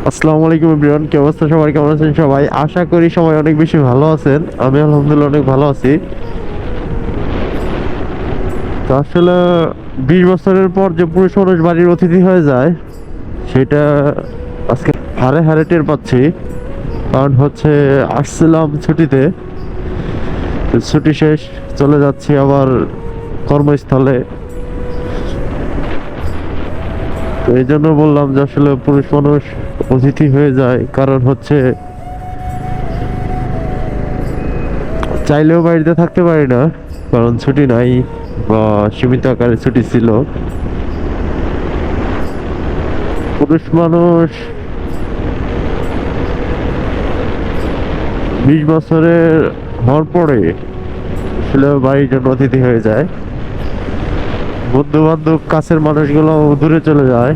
আসসালামু আলাইকুম এভরিওয়ান, কি অবস্থা সবার? কেমন আছেন সবাই? আশা করি সবাই অনেক বেশি ভালো আছেন। আমি আলহামদুলিল্লাহ অনেক ভালো আছি। তো আসলে 20 বছরের পর যে পুরুষ মানুষ বাড়ির অতিথি হয়ে যায়, সেটা আজকে হারে হারে টের পাচ্ছি। কারণ হচ্ছে আসছিলাম ছুটিতে, তো ছুটি শেষ, চলে যাচ্ছি আবার কর্মস্থলে। তো এই জন্য বললাম যে আসলে পুরুষ মানুষ অতিথি হয়ে যায়, কারণ হচ্ছে চাইলেও বাড়িতে থাকতে পারি না, কারণ ছুটি নাই বা সীমিত আকারে ছুটি ছিল। পুরুষ মানুষ 20 বছরের হওয়ার পরে আসলে বাড়ির জন্য অতিথি হয়ে যায়। বন্ধু বান্ধব কাছের মানুষগুলো দূরে চলে যায়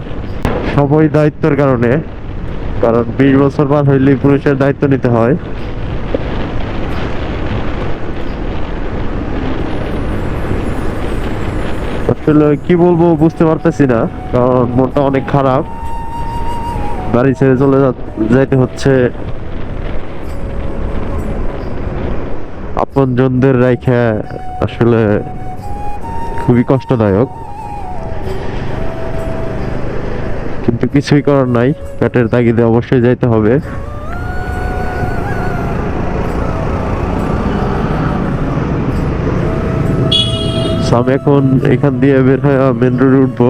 সবাই দায়িত্বের কারণে। কারণ 20 বছর পার হইলেই পুরুষের দায়িত্ব নিতে হয়। আসলে কি বলবো বুঝতে পারতেছি না, কারণ মনটা অনেক খারাপ। বাড়ি ছেড়ে যাইতে হচ্ছে আপনজনদের রাইখা। আসলে খুবই কষ্টদায়ক, কিন্তু কিছুই করার নাই, পেটের তাগিদে অবশ্যই যাইতে হবে। So, আমি এখন এখান দিয়ে বের হয়ে মেন রোডে উঠবো।